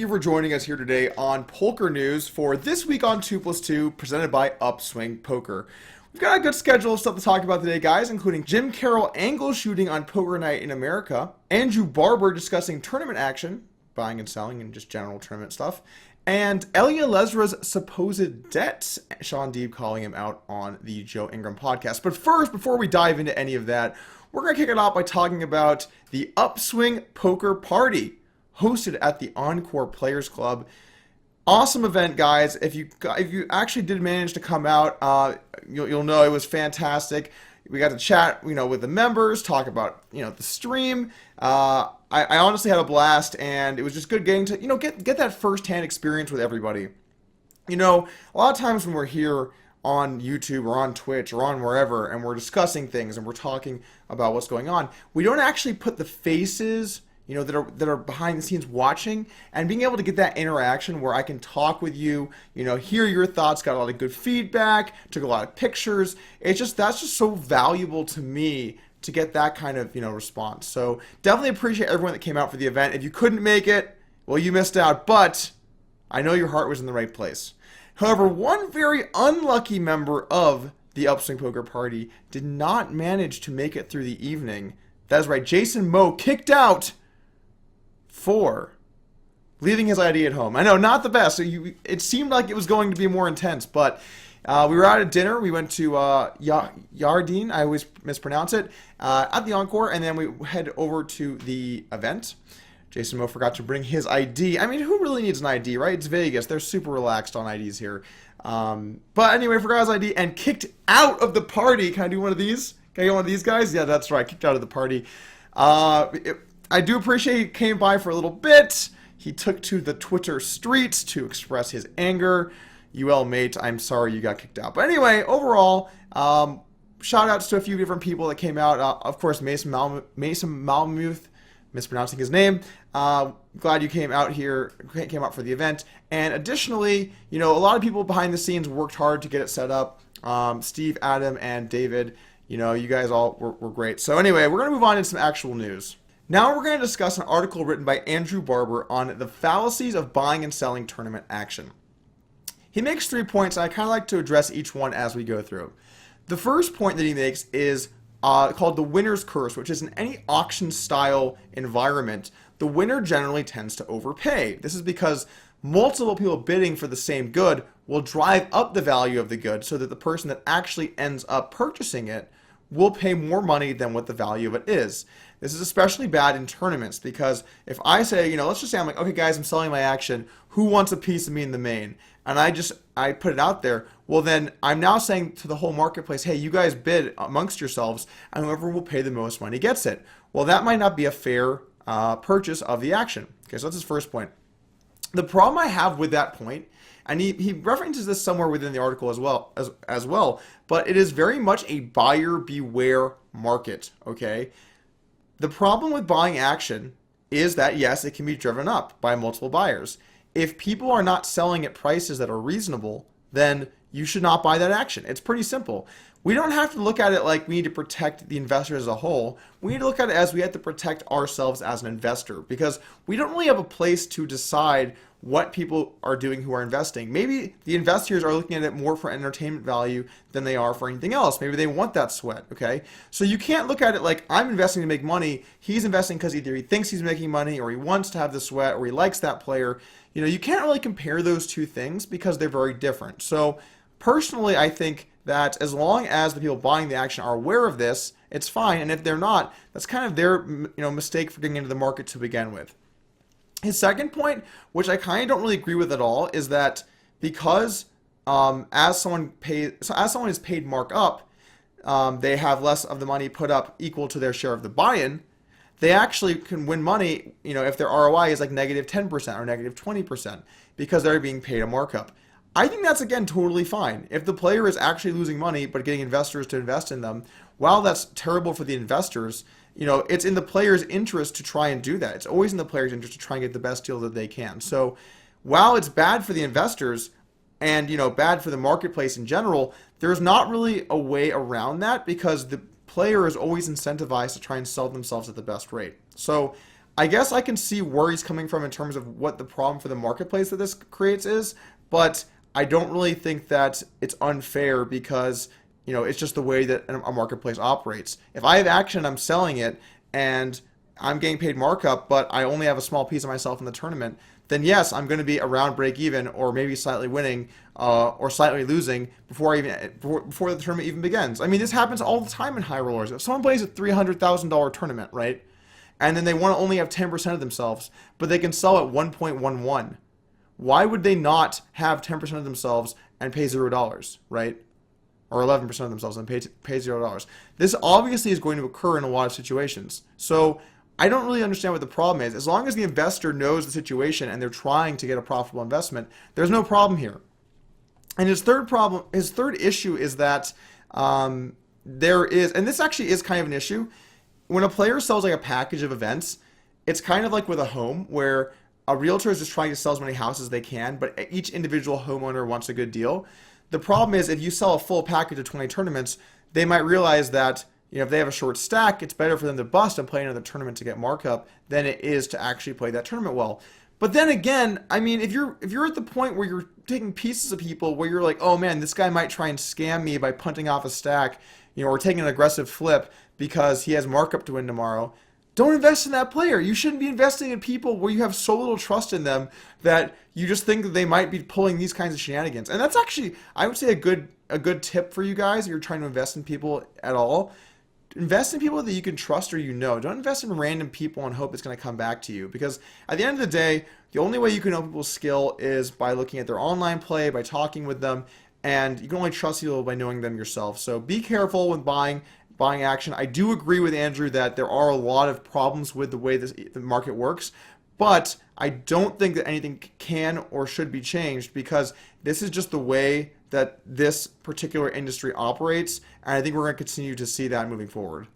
you for joining us here today on Polkernews for This Week on 2+2, presented by Upswing Poker. We've got a good schedule of stuff to talk about today, guys, including Jim Carroll angle-shooting on Poker Night in America, Andrew Barber discussing tournament action, buying and selling, and just general tournament stuff, and Eli Elezra's supposed debt, Sean Deeb calling him out on the Joe Ingram podcast. But first, before we dive into any of that, we're going to kick it off by talking about the Upswing Poker Party, hosted at the Encore Players Club. Awesome event, guys. If you actually did manage to come out, you'll know it was fantastic. We got to chat, with the members, talk about, the stream. I honestly had a blast, and it was just good getting to, get that first-hand experience with everybody. A lot of times when we're here on YouTube or on Twitch or on wherever, and we're discussing things and we're talking about what's going on, we don't actually put the faces that are behind the scenes watching, and being able to get that interaction where I can talk with you, hear your thoughts, got a lot of good feedback, took a lot of pictures. That's just so valuable to me to get that kind of, response. So definitely appreciate everyone that came out for the event. If you couldn't make it, well, you missed out, but I know your heart was in the right place. However, one very unlucky member of the Upswing Poker Party did not manage to make it through the evening. That is right, Jason Moe kicked out for leaving his ID at home. I know, not the best. It seemed like it was going to be more intense, but we were out at dinner. We went to Yardine, I always mispronounce it, at the Encore, and then we head over to the event. Jason Moe forgot to bring his ID. I mean, who really needs an ID, right? It's Vegas. They're super relaxed on IDs here. But anyway, forgot his ID and kicked out of the party. Can I do one of these? Can I get one of these guys? Yeah, that's right. Kicked out of the party. I do appreciate he came by for a little bit. He took to the Twitter streets to express his anger. UL mate, I'm sorry you got kicked out. But anyway, overall, shout outs to a few different people that came out. Of course, Mason Malmuth, mispronouncing his name. Glad you came out for the event. And additionally, a lot of people behind the scenes worked hard to get it set up. Steve, Adam, and David, you guys all were great. So anyway, we're going to move on to some actual news. Now we're going to discuss an article written by Andrew Barber on the fallacies of buying and selling tournament action. He makes 3 points, and I kind of like to address each one as we go through. The first point that he makes is called the winner's curse, which is in any auction-style environment, the winner generally tends to overpay. This is because multiple people bidding for the same good will drive up the value of the good so that the person that actually ends up purchasing it will pay more money than what the value of it is. This is especially bad in tournaments because if I say, let's just say I'm like, okay guys, I'm selling my action, who wants a piece of me in the main? And I put it out there, well then I'm now saying to the whole marketplace, hey, you guys bid amongst yourselves and whoever will pay the most money gets it. Well, that might not be a fair purchase of the action. Okay, so that's his first point. The problem I have with that point, and he references this somewhere within the article as well, but it is very much a buyer beware market, okay? The problem with buying action is that, yes, it can be driven up by multiple buyers. If people are not selling at prices that are reasonable, then you should not buy that action. It's pretty simple. We don't have to look at it like we need to protect the investor as a whole. We need to look at it as we have to protect ourselves as an investor because we don't really have a place to decide what people are doing who are investing. Maybe the investors are looking at it more for entertainment value than they are for anything else. Maybe they want that sweat, okay? So you can't look at it like I'm investing to make money. He's investing because either he thinks he's making money or he wants to have the sweat or he likes that player. You can't really compare those two things because they're very different. So personally, I think that as long as the people buying the action are aware of this, it's fine. And if they're not, that's kind of their mistake for getting into the market to begin with. His second point, which I kind of don't really agree with at all, is that because as someone is paid markup, they have less of the money put up equal to their share of the buy-in. They actually can win money, if their ROI is like negative 10% or negative 20% because they're being paid a markup. I think that's, again, totally fine. If the player is actually losing money but getting investors to invest in them, while that's terrible for the investors, it's in the player's interest to try and do that. It's always in the player's interest to try and get the best deal that they can. So while it's bad for the investors and, bad for the marketplace in general, there's not really a way around that because the player is always incentivized to try and sell themselves at the best rate. So I guess I can see where he's coming from in terms of what the problem for the marketplace that this creates is, but I don't really think that it's unfair because, it's just the way that a marketplace operates. If I have action and I'm selling it and I'm getting paid markup, but I only have a small piece of myself in the tournament, then yes, I'm going to be around break even or maybe slightly winning or slightly losing before the tournament even begins. I mean, this happens all the time in high rollers. If someone plays a $300,000 tournament, right, and then they want to only have 10% of themselves, but they can sell at 1.11, why would they not have 10% of themselves and pay $0, right? Or 11% of themselves and pay $0. This obviously is going to occur in a lot of situations. So I don't really understand what the problem is. As long as the investor knows the situation and they're trying to get a profitable investment, there's no problem here. And his third issue is that there is, and this actually is kind of an issue, when a player sells like a package of events, it's kind of like with a home where a realtor is just trying to sell as many houses as they can, but each individual homeowner wants a good deal. The problem is if you sell a full package of 20 tournaments, they might realize that if they have a short stack, it's better for them to bust and play another tournament to get markup than it is to actually play that tournament well. But then again, I mean, if you're at the point where you're taking pieces of people where you're like, oh man, this guy might try and scam me by punting off a stack, or taking an aggressive flip because he has markup to win tomorrow, don't invest in that player. You shouldn't be investing in people where you have so little trust in them that you just think that they might be pulling these kinds of shenanigans. And that's actually, I would say, a good tip for you guys if you're trying to invest in people at all. Invest in people that you can trust or Don't invest in random people and hope it's going to come back to you. Because at the end of the day, the only way you can know people's skill is by looking at their online play, by talking with them, and you can only trust people by knowing them yourself. So be careful when buying action. I do agree with Andrew that there are a lot of problems with the way the market works, but I don't think that anything can or should be changed because this is just the way that this particular industry operates, and I think we're going to continue to see that moving forward.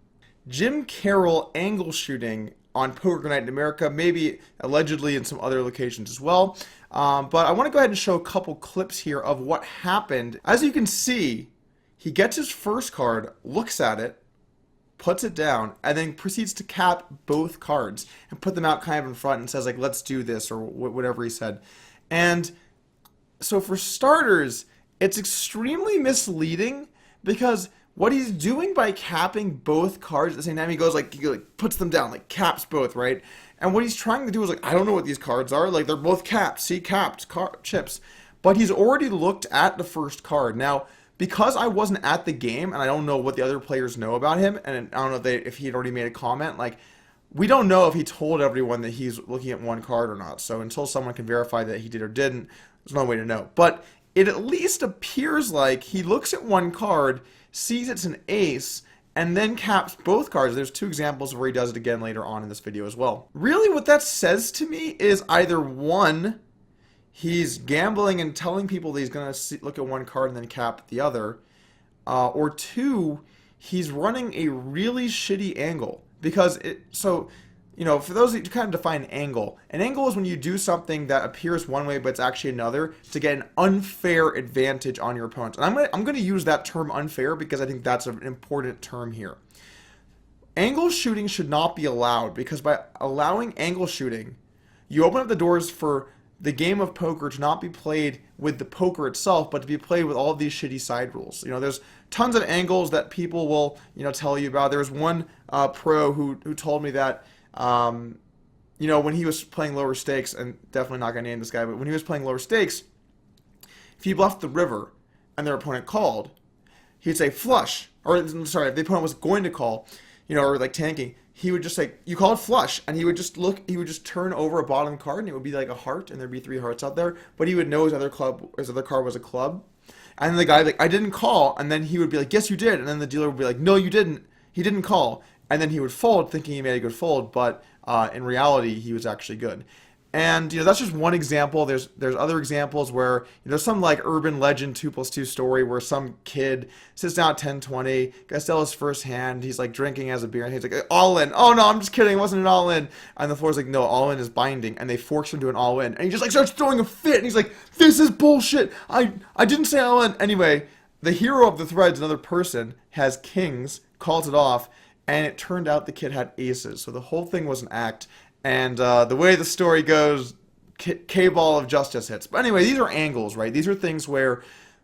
Jim Carroll angle shooting on Poker Night in America, maybe allegedly in some other locations as well. But I want to go ahead and show a couple clips here of what happened. As you can see, he gets his first card, looks at it, puts it down, and then proceeds to cap both cards and put them out kind of in front and says, like, let's do this, or whatever he said. And so for starters, it's extremely misleading because what he's doing by capping both cards at the same time, he puts them down, like caps both, right? And what he's trying to do is like, I don't know what these cards are. Like, they're both capped. See, capped chips. But he's already looked at the first card. Now, because I wasn't at the game and I don't know what the other players know about him, and I don't know if he had already made a comment, like, we don't know if he told everyone that he's looking at one card or not. So until someone can verify that he did or didn't, there's no way to know. But it at least appears like he looks at one card, sees it's an ace, and then caps both cards. There's two examples where he does it again later on in this video as well. Really what that says to me is either one, he's gambling and telling people that he's going to look at one card and then cap the other, or two, he's running a really shitty angle. Because for those that kind of define angle, an angle is when you do something that appears one way but it's actually another to get an unfair advantage on your opponent. And I'm going to use that term unfair because I think that's an important term here. Angle shooting should not be allowed because by allowing angle shooting, you open up the doors for the game of poker to not be played with the poker itself, but to be played with all of these shitty side rules. There's tons of angles that people will, tell you about. There was one pro who told me that, when he was playing lower stakes, and definitely not going to name this guy, but when he was playing lower stakes, if he bluffed the river and their opponent called, he'd say flush, or sorry, if the opponent was going to call, or like tanking, he would just say, you called flush, and he would just turn over a bottom card, and it would be like a heart, and there'd be 3 hearts out there, but he would know his other card was a club, and then the guy like, I didn't call, and then he would be like, yes you did, and then the dealer would be like, no you didn't, he didn't call, and then he would fold thinking he made a good fold, but in reality he was actually good. And that's just one example. There's other examples where some like urban legend 2+2 story where some kid sits down at 10-20, gets dealt his first hand, he's like drinking as a beer, and he's like, all in. Oh no, I'm just kidding, it wasn't an all in. And the floor's like, no, all in is binding, and they force him to an all in, and he just like starts throwing a fit, and he's like, this is bullshit. I didn't say all in. Anyway, the hero of the thread's another person, has kings, calls it off. And it turned out the kid had aces. So the whole thing was an act. And the way the story goes, K-ball of justice hits. But anyway, these are angles, right? These are things where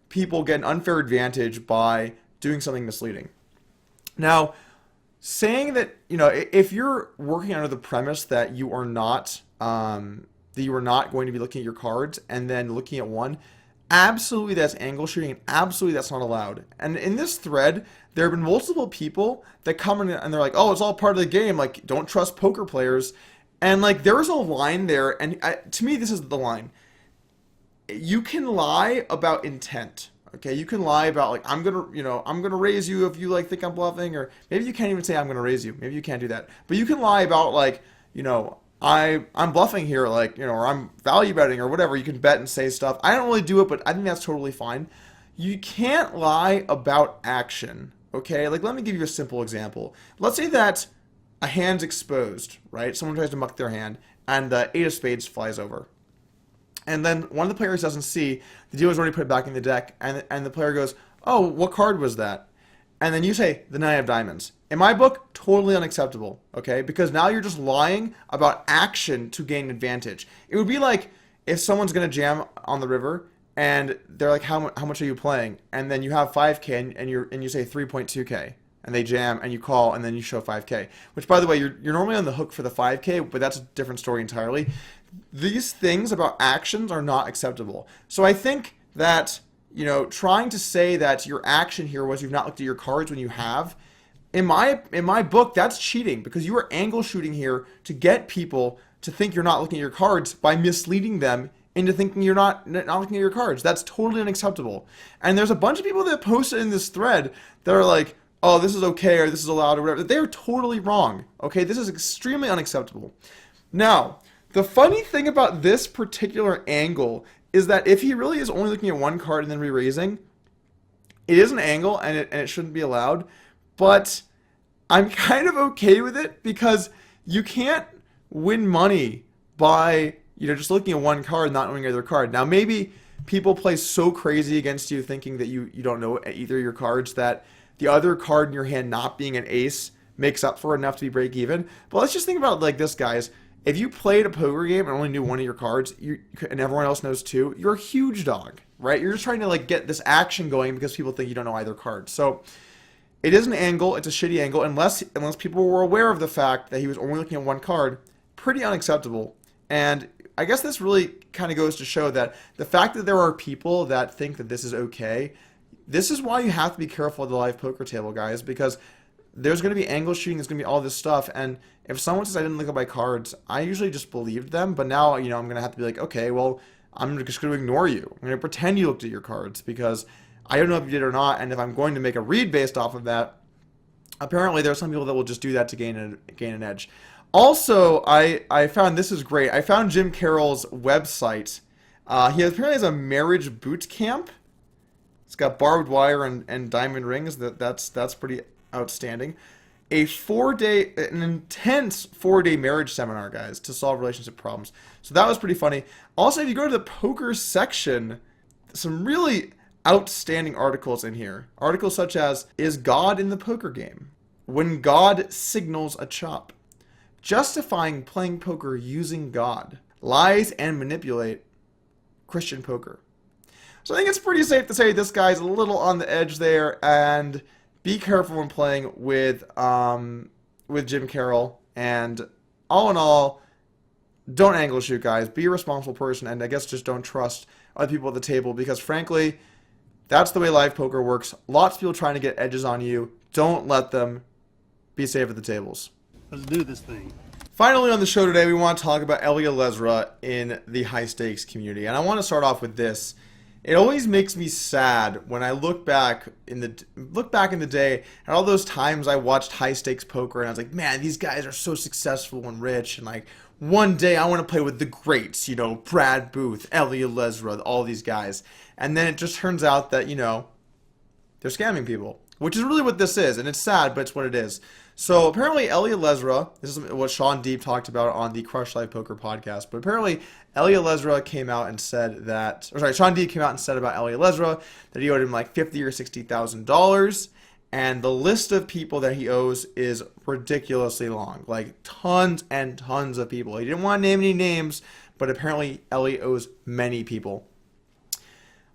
people get an unfair advantage by doing something misleading. Now, saying that, if you're working under the premise that you are not going to be looking at your cards and then looking at one, absolutely that's angle shooting, and absolutely that's not allowed. And in this thread, there have been multiple people that come in and they're like, oh, it's all part of the game, like, don't trust poker players. And like, there's a line there, and to me, this is the line. You can lie about intent. Okay, you can lie about, like, I'm gonna raise you if you like think I'm bluffing, or maybe you can't even say I'm gonna raise you. Maybe you can't do that. But you can lie about, like, I'm bluffing here, like, or I'm value betting or whatever. You can bet and say stuff. I don't really do it, but I think that's totally fine. You can't lie about action. Okay, like, let me give you a simple example. Let's say that a hand's exposed, right? Someone tries to muck their hand, and the 8 of spades flies over. And then one of the players doesn't see, the dealer's already put it back in the deck, and the player goes, oh, what card was that? And then you say, the 9 of diamonds. In my book, totally unacceptable, okay? Because now you're just lying about action to gain advantage. It would be like if someone's going to jam on the river, and they're like, how much are you playing? And then you have 5K, and you say 3.2K. And they jam, and you call, and then you show 5K. Which, by the way, you're normally on the hook for the 5K, but that's a different story entirely. These things about actions are not acceptable. So I think that, trying to say that your action here was you've not looked at your cards when you have, in my book, that's cheating, because you are angle shooting here to get people to think you're not looking at your cards by misleading them into thinking you're not looking at your cards. That's totally unacceptable. And there's a bunch of people that posted in this thread that are like, oh, this is okay, or this is allowed, or whatever. They're totally wrong. Okay, this is extremely unacceptable. Now, the funny thing about this particular angle is that if he really is only looking at one card and then re-raising, it is an angle, and it shouldn't be allowed, but I'm kind of okay with it, because you can't win money by, just looking at one card, not knowing either card. Now, maybe people play so crazy against you thinking that you don't know either of your cards that the other card in your hand not being an ace makes up for enough to be break even. But let's just think about it like this, guys. If you played a poker game and only knew one of your cards, and everyone else knows two, you're a huge dog, right? You're just trying to like get this action going because people think you don't know either card. So it is an angle. It's a shitty angle, unless people were aware of the fact that he was only looking at one card. Pretty unacceptable. And I guess this really kind of goes to show that the fact that there are people that think that this is okay, this is why you have to be careful at the live poker table, guys, because there's going to be angle shooting, there's going to be all this stuff, and if someone says I didn't look at my cards, I usually just believed them, but now, I'm going to have to be like, okay, well, I'm just going to ignore you. I'm going to pretend you looked at your cards, because I don't know if you did or not, and if I'm going to make a read based off of that, apparently there are some people that will just do that to gain an edge. Also, I found, this is great, I found Jim Carroll's website. He apparently has a marriage boot camp. It's got barbed wire and diamond rings. That's pretty outstanding. An intense 4-day marriage seminar, guys, to solve relationship problems. So that was pretty funny. Also, if you go to the poker section, some really outstanding articles in here. Articles such as, is God in the poker game? When God signals a chop. Justifying playing poker using God. Lies and manipulate Christian poker. So I think it's pretty safe to say this guy's a little on the edge there, and be careful when playing with Jim Carroll. And all in all, don't angle shoot, guys. Be a responsible person, and I guess just don't trust other people at the table, because frankly, that's the way live poker works. Lots of people trying to get edges on you. Don't let them. Be safe at the tables. Let's do this thing. Finally on the show today, we want to talk about Eli Elezra in the high stakes community, and I want to start off with this. It always makes me sad when I look back in the day at all those times I watched high stakes poker, and I was like, man, these guys are so successful and rich, and like one day I want to play with the greats, Brad Booth, Eli Elezra, all these guys, and then it just turns out that they're scamming people, which is really what this is, and it's sad, but it's what it is. So apparently Eli Elezra, this is what Sean Deeb talked about on the Crush Live Poker podcast, but apparently Eli Elezra came out and said that, Sean Deeb came out and said about Eli Elezra that he owed him like $50,000 or $60,000, And the list of people that he owes is ridiculously long. Like tons and tons of people. He didn't want to name any names, but apparently Eli owes many people.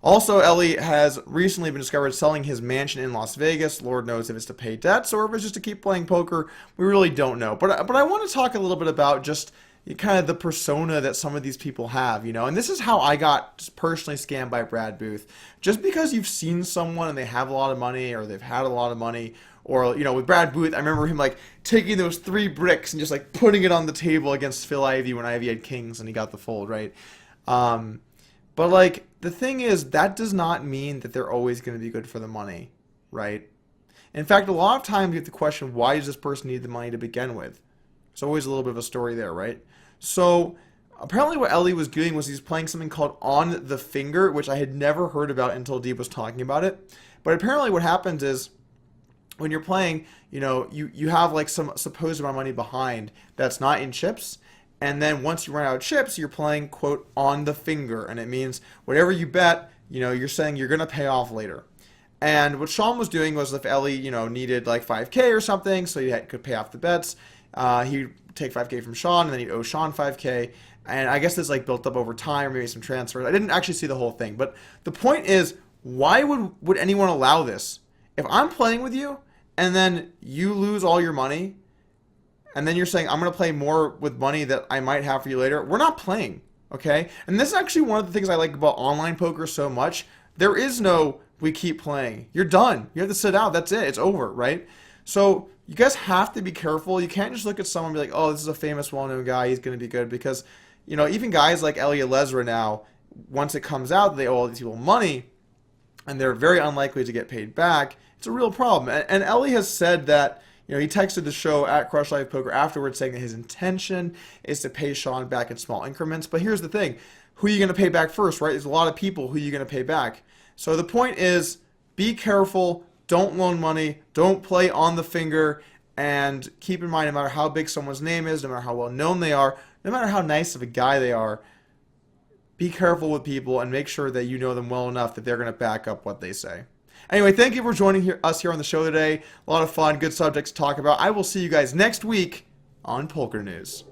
Also, Eli has recently been discovered selling his mansion in Las Vegas. Lord knows if it's to pay debts or if it's just to keep playing poker. We really don't know. But I want to talk a little bit about just kind of the persona that some of these people have, you know. And this is how I got personally scammed by Brad Booth. Just because you've seen someone and they have a lot of money or they've had a lot of money, or, you know, with Brad Booth, I remember him like taking those 3 bricks and just like putting it on the table against Phil Ivey when Ivey had kings and he got the fold, right? But like the thing is, that does not mean that they're always going to be good for the money, right? In fact, a lot of times you have to question, why does this person need the money to begin with? There's always a little bit of a story there, right? So apparently what Eli was doing was he's playing something called On the Finger, which I had never heard about until Deep was talking about it. But apparently what happens is when you're playing, you know, you have like some supposed amount of money behind that's not in chips. And then once you run out of chips, you're playing, quote, on the finger. And it means whatever you bet, you know, you're saying you're going to pay off later. And what Sean was doing was if Eli, you know, needed like 5K or something, so he could pay off the bets, he'd take 5K from Sean, and then he'd owe Sean 5K. And I guess this like built up over time, or maybe some transfers. I didn't actually see the whole thing. But the point is, why would anyone allow this? If I'm playing with you, and then you lose all your money, and then you're saying, I'm going to play more with money that I might have for you later, we're not playing, okay? And this is actually one of the things I like about online poker so much. There is no, we keep playing. You're done. You have to sit out. That's it. It's over, right? So you guys have to be careful. You can't just look at someone and be like, oh, this is a famous, well-known guy. He's going to be good. Because, you know, even guys like Eli Elezra now, once it comes out that they owe all these people money, and they're very unlikely to get paid back, it's a real problem. And Eli has said that, you know, he texted the show at Crush Life Poker afterwards saying that his intention is to pay Sean back in small increments. But here's the thing. Who are you going to pay back first, right? There's a lot of people. Who are you going to pay back? So the point is, be careful. Don't loan money. Don't play on the finger. And keep in mind, no matter how big someone's name is, no matter how well known they are, no matter how nice of a guy they are, be careful with people and make sure that you know them well enough that they're going to back up what they say. Anyway, thank you for joining us here on the show today. A lot of fun, good subjects to talk about. I will see you guys next week on Polkernews.